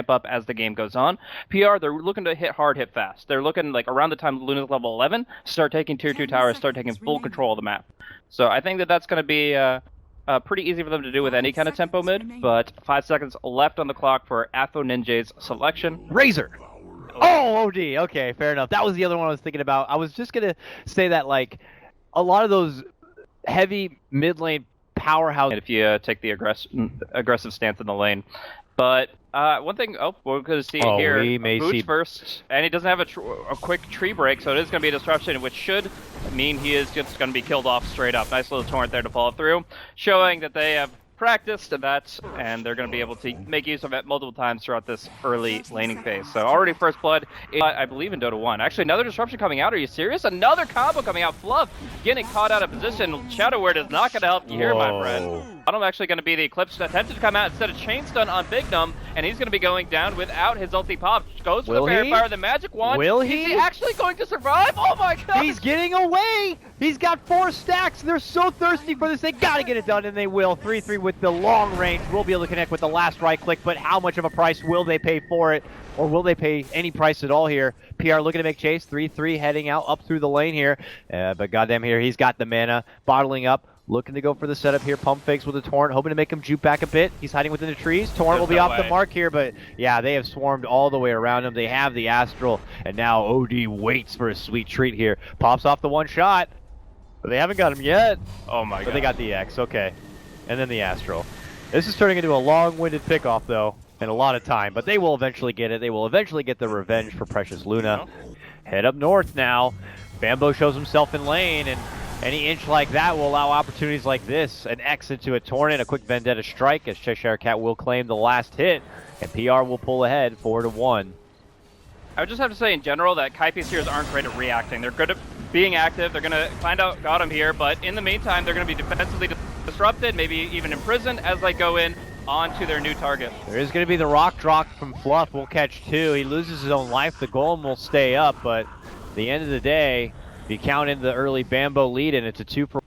ramp up as the game goes on. PR, they're looking to hit hard, hit fast. They're looking like around the time Luna's level 11, start taking tier 2 towers, start taking full control of the map. So I think that that's going to be pretty easy for them to do with any kind of tempo mid, but 5 seconds left on the clock for Afro Ninja's selection. Razor! Oh, OD. Okay, fair enough. That was the other one I was thinking about. I was just going to say that, like, a lot of those heavy mid lane powerhouse. If you take the aggressive stance in the lane. But one thing, we're going to see it here. Boots first, and he doesn't have a quick tree break, so it is going to be a disruption, which should mean he is just going to be killed off straight up. Nice little torrent there to follow through, showing that they have practiced that, and they're going to be able to make use of it multiple times throughout this early laning phase. So already first blood, I believe, in Dota 1. Actually, another disruption coming out. Are you serious? Another combo coming out. Fluff getting caught out of position. Shadow Word is not going to help you here, my friend. I'm actually going to be the Eclipse attempted to come out instead of chain stun on Big Num, and he's going to be going down without his ulti pop. Goes for the Fair Fire, the Magic Wand. Will he? Is he actually going to survive? Oh my god! He's getting away! He's got 4 stacks. They're so thirsty for this. They got to get it done, and they will. 3-3 with the long range. We'll be able to connect with the last right click, but how much of a price will they pay for it? Or will they pay any price at all here? PR looking to make chase. 3-3 heading out up through the lane here. But goddamn here, he's got the mana. Bottling up. Looking to go for the setup here. Pump fakes with a Torrent, hoping to make him juke back a bit. He's hiding within the trees. Torrent will be off the mark here, but yeah, they have swarmed all the way around him. They have the Astral, and now OD waits for a sweet treat here. Pops off the one shot, but they haven't got him yet. Oh my god. But they got the X, okay. And then the Astral. This is turning into a long-winded pickoff, though, and a lot of time, but they will eventually get it. They will eventually get the revenge for Precious Luna. Head up north now. Bambo shows himself in lane, and any inch like that will allow opportunities like this. An X into a Torrent, a quick Vendetta strike as Cheshire Cat will claim the last hit, and PR will pull ahead 4-1. I would just have to say in general that Kaipi's heroes aren't great at reacting. They're good at being active. They're going to find out got him here, but in the meantime, they're going to be defensively disrupted, maybe even imprisoned as they go in onto their new target. There is going to be the rock drop from Fluff. We'll catch 2. He loses his own life. The golem will stay up, but at the end of the day, if you count in the early Bambo lead, and it's a 2 for...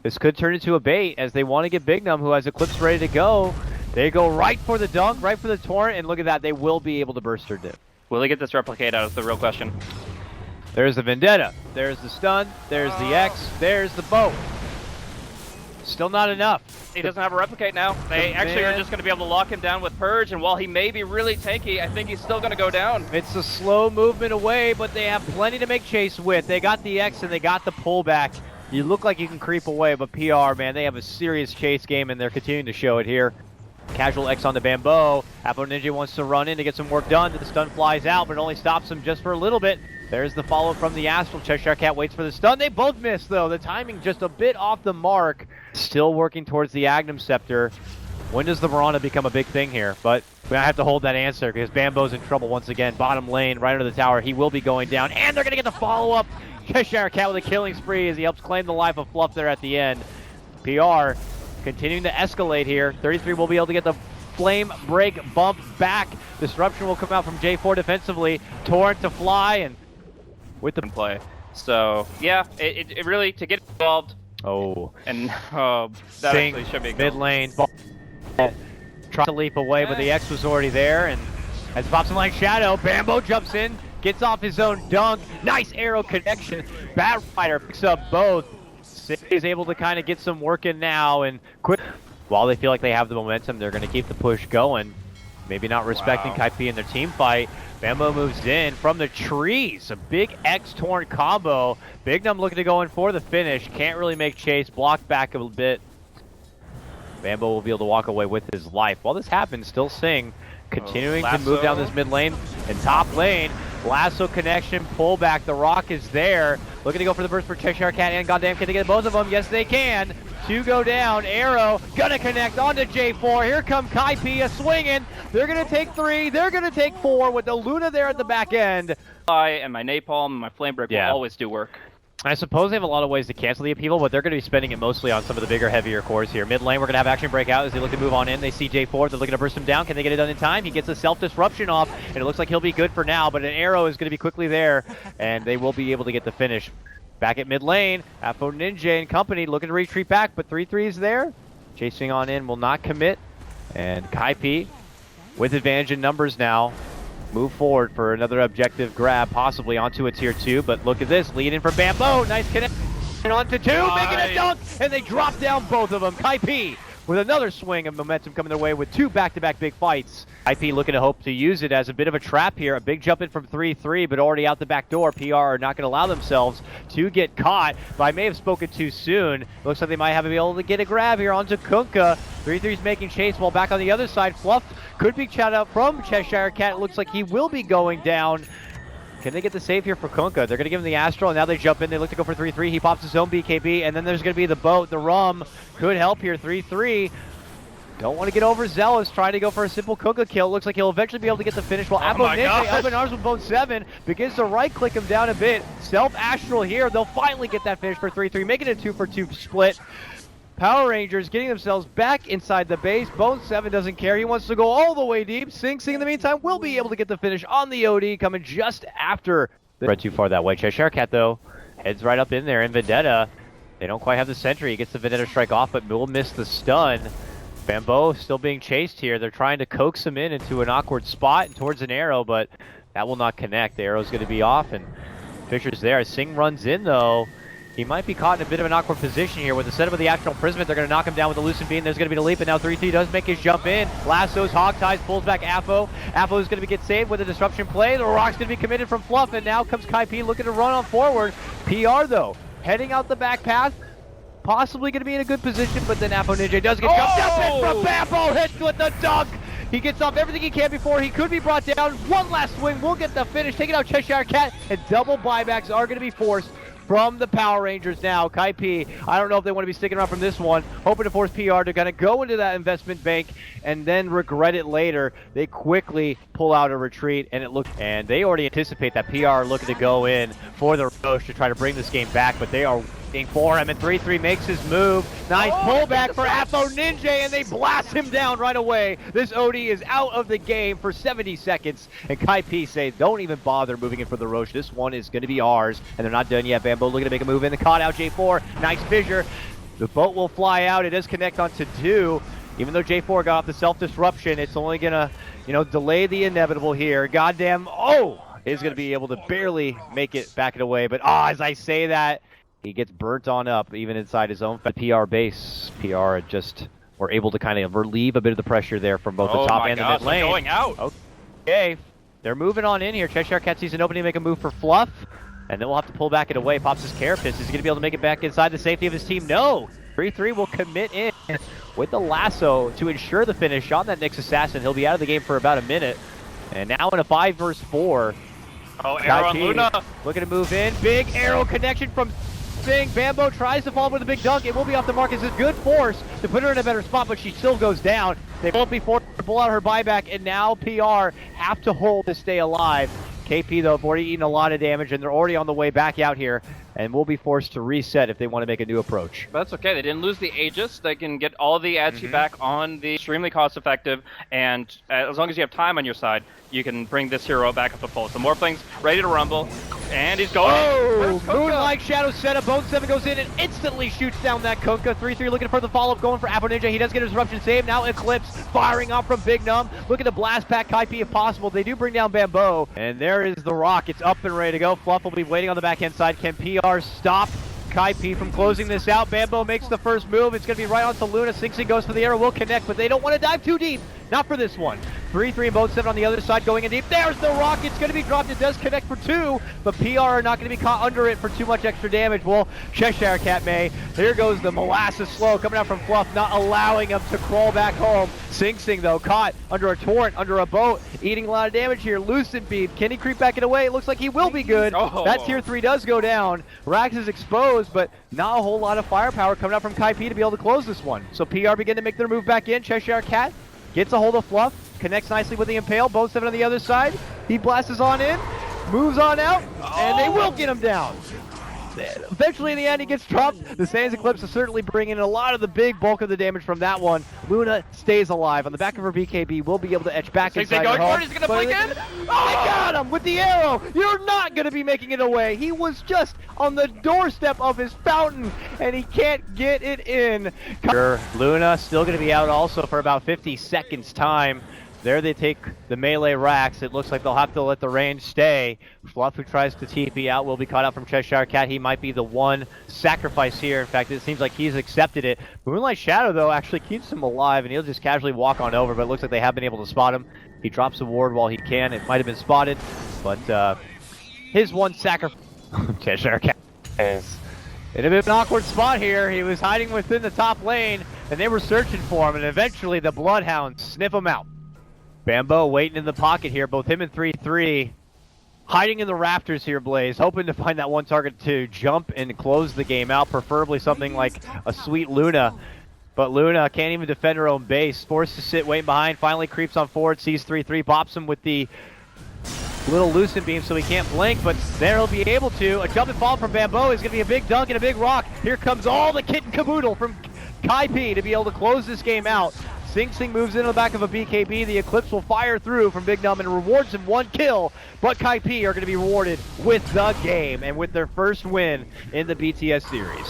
This could turn into a bait as they want to get Big Num, who has Eclipse ready to go. They go right for the dunk, right for the Torrent, and look at that. They will be able to burst her dip. Will they get this replicate out is the real question. There's the Vendetta. There's the stun. There's the X. There's the bow. Still not enough. He doesn't have a replicate now. They actually are just going to be able to lock him down with Purge, and while he may be really tanky, I think he's still going to go down. It's a slow movement away, but they have plenty to make chase with. They got the X and they got the pullback. You look like you can creep away, but PR, man, they have a serious chase game, and they're continuing to show it here. Casual X on the Bamboo. Afro Ninja wants to run in to get some work done. The stun flies out, but it only stops him just for a little bit. There's the follow from the Astral. Cheshire Cat waits for the stun. They both miss, though. The timing just a bit off the mark. Still working towards the Agnum Scepter. When does the Mirana become a big thing here? But we have to hold that answer because Bambo's in trouble once again. Bottom lane, right under the tower. He will be going down, and they're going to get the follow-up. Cheshire Cat with a killing spree as he helps claim the life of Fluff there at the end. PR continuing to escalate here. 33 will be able to get the flame break bump back. Disruption will come out from J4 defensively. Torrent to fly, and with the play. So, yeah, it really, to get involved. Oh. And that Sing, actually should be mid lane. Tries to leap away, but the X was already there. And as it pops in like Shadow, Bambo jumps in, gets off his own dunk. Nice arrow connection. Bat Rider picks up both. Sing is able to kind of get some work in now. And quick, while they feel like they have the momentum, they're going to keep the push going. Maybe not respecting Kaipi in their team fight. Bambo moves in from the trees. A big X-Torrent combo. Big Num looking to go in for the finish. Can't really make chase. Blocked back a bit. Bambo will be able to walk away with his life. While this happens, still Sing continuing to move down this mid lane and top lane. Lasso connection, pull back. The rock is there. Looking to go for the burst for Cheshire Cat, and goddamn, can they get both of them? Yes, they can. 2 go down. Arrow gonna connect onto J4. Here come Kaipi swinging. They're gonna take 3. They're gonna take 4 with the Luna there at the back end. And my napalm and my flame break will always do work. I suppose they have a lot of ways to cancel the upheaval, but they're going to be spending it mostly on some of the bigger, heavier cores here. Mid lane, we're going to have action break out as they look to move on in. They see J4, they're looking to burst him down. Can they get it done in time? He gets a self-disruption off, and it looks like he'll be good for now, but an arrow is going to be quickly there, and they will be able to get the finish. Back at mid lane, Afro Ninja and company looking to retreat back, but 3-3 is there. Chasing on in will not commit, and Kaipi with advantage in numbers now. Move forward for another objective grab, possibly onto a tier 2, but look at this, lead in from Bamboo, nice connect, and onto 2, making a dunk, and they drop down both of them. Kaipi with another swing of momentum coming their way with 2 back-to-back big fights. Kaipi looking to hope to use it as a bit of a trap here, a big jump in from 3-3, but already out the back door. PR are not going to allow themselves to get caught, but I may have spoken too soon. Looks like they might have to be able to get a grab here onto Kunkka. 3-3's making chase, while back on the other side, Fluff could be shout out from Cheshire Cat. It looks like he will be going down. Can they get the save here for Kunkka? They're going to give him the Astral, and now they jump in. They look to go for 3-3. He pops his own BKB, and then there's going to be the boat. The rum could help here. 3-3. Don't want to get overzealous, trying to go for a simple Kunkka kill. Looks like he'll eventually be able to get the finish, while Ninja up in arms with Bone 7 begins to right-click him down a bit. Self-Astral here. They'll finally get that finish for 3-3, making it a 2-for-2 split. Power Rangers getting themselves back inside the base. Bone 7 doesn't care. He wants to go all the way deep. SingSing, in the meantime, will be able to get the finish on the OD, coming just after. Read too far that way. Cheshire Cat, though, heads right up in there. In Vendetta, they don't quite have the sentry. He gets the Vendetta strike off, but will miss the stun. Bamboo still being chased here. They're trying to coax him into an awkward spot and towards an arrow, but that will not connect. The arrow's going to be off, and Fisher's there. As Sing runs in, though, he might be caught in a bit of an awkward position here. With the setup of the Astral Imprisonment, they're going to knock him down with the Lucent Beam. There's going to be the leap, and now 3-3 does make his jump in. Lassos, hog ties, pulls back Apo. Apo is going to get saved with a disruption play. The rock's going to be committed from Fluff, and now comes Kaipi looking to run on forward. PR, though, heading out the back path. Possibly going to be in a good position, but then Apo Ninja does get jumped up from Bamboo, hits with the dunk. He gets off everything he can before he could be brought down. One last swing will get the finish, taking out Cheshire Cat, and double buybacks are going to be forced from the Power Rangers now. Kaipi, I don't know if they want to be sticking around from this one, hoping to force PR to kind of go into that investment bank and then regret it later. They quickly pull out a retreat, and they already anticipate that PR are looking to go in for the Roche to try to bring this game back, but they are waiting for him, and 3-3 makes his move. Nice pullback for Apo Ninja, and they blast him down right away. This OD is out of the game for 70 seconds, and Kaipi say, don't even bother moving in for the Roche. This one is going to be ours, and they're not done yet. Bamboo looking to make a move in. The caught out J4. Nice fissure. The boat will fly out. It does connect onto 2. Even though J4 got off the self-disruption, it's only going to, delay the inevitable here. Goddamn, is going to be able to barely make it back and away. But, as I say that, he gets burnt on up, even inside his own PR base. PR just were able to kind of relieve a bit of the pressure there from both the top and the mid lane. Going out. Okay, they're moving on in here. Cheshire Cat sees an opening to make a move for Fluff, and then we'll have to pull back it away. Pops his Carapace. Is he going to be able to make it back inside the safety of his team? No. 3-3 will commit in with the lasso to ensure the finish on that Nyx Assassin. He'll be out of the game for about a minute. And now in a 5 versus 4. Arrow on Luna. Looking to move in. Big arrow connection from Sing. Bamboo tries to follow with a big dunk. It will be off the mark. It's a good force to put her in a better spot, but she still goes down. They won't be forced to pull out her buyback, and now PR have to hold to stay alive. KP, though, have already eaten a lot of damage, and they're already on the way back out here, and will be forced to reset if they want to make a new approach. But that's okay. They didn't lose the Aegis. They can get all the ADC back on the extremely cost-effective, and as long as you have time on your side, you can bring this hero back up to full. So Morphling's ready to rumble, and he's going. Moonlight Shadow setup. Bone 7 goes in and instantly shoots down that Kunkka. 3-3 looking for the follow-up, going for Apo Ninja. He does get his disruption save. Now Eclipse firing off from Big Numb. Looking to blast back Kaipi if possible. They do bring down Bamboo, and there is the rock. It's up and ready to go. Fluff will be waiting on the backhand side. Can PR stop Kaipi from closing this out? Bamboo makes the first move. It's going to be right onto Luna. SingSing goes for the arrow. Will connect, but they don't want to dive too deep. Not for this one. 3-3 and Bone 7 on the other side going in deep. There's the rock. It's going to be dropped. It does connect for 2, but PR are not going to be caught under it for too much extra damage. Well, Cheshire Cat may. Here goes the molasses slow coming out from Fluff, not allowing him to crawl back home. SingSing, though, caught under a torrent, under a boat, eating a lot of damage here. Lucent Beam. Can he creep back it away? It looks like he will be good. That tier 3 does go down. Rax is exposed, but not a whole lot of firepower coming out from Kaipi to be able to close this one. So PR begin to make their move back in. Cheshire Cat gets a hold of Fluff, connects nicely with the Impale. Bone 7 on the other side. He blasts on in, moves on out, and they will get him down. Eventually, in the end, he gets dropped. The Sans Eclipse is certainly bringing in a lot of the big bulk of the damage from that one. Luna stays alive. On the back of her BKB, will be able to etch back inside her home. He's going to blink in. They got him with the arrow. You're not going to be making it away. He was just on the doorstep of his fountain, and he can't get it in. Luna still going to be out also for about 50 seconds time. There they take the melee racks. It looks like they'll have to let the range stay. Fluff, who tries to TP out, will be caught out from Cheshire Cat. He might be the one sacrifice here. In fact, it seems like he's accepted it. Moonlight Shadow, though, actually keeps him alive, and he'll just casually walk on over, but it looks like they have been able to spot him. He drops the ward while he can. It might have been spotted, but his one sacrifice... Cheshire Cat is in a bit of an awkward spot here. He was hiding within the top lane, and they were searching for him, and eventually the Bloodhounds sniff him out. Bambo waiting in the pocket here, both him and 3-3, hiding in the rafters here, Blaze, hoping to find that one target to jump and close the game out, preferably something like a sweet Luna. But Luna can't even defend her own base, forced to sit waiting behind, finally creeps on forward, sees 3-3, pops him with the little Lucent Beam so he can't blink, but there he'll be able to. A jump and fall from Bambo is going to be a big dunk and a big rock. Here comes all the kit and caboodle from Kaipi to be able to close this game out. SingSing moves into the back of a BKB. The Eclipse will fire through from Big Numb and rewards him one kill. But Kaipi are going to be rewarded with the game and with their first win in the BTS series.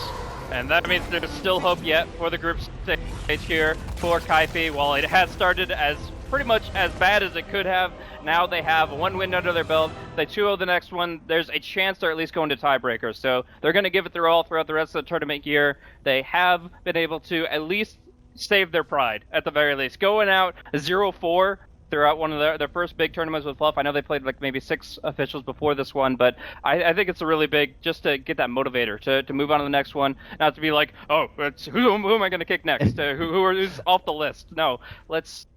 And that means there's still hope yet for the group stage here for Kaipi. While it has started as pretty much as bad as it could have, now they have one win under their belt. They 2-0 the next one. There's a chance they're at least going to tiebreakers. So they're going to give it their all throughout the rest of the tournament year. They have been able to at least save their pride, at the very least. Going out 0-4 throughout one of their first big tournaments with Fluff. I know they played like maybe 6 officials before this one, but I think it's a really big, just to get that motivator to move on to the next one, not to be like, oh, who am I going to kick next? Who's off the list? No, let's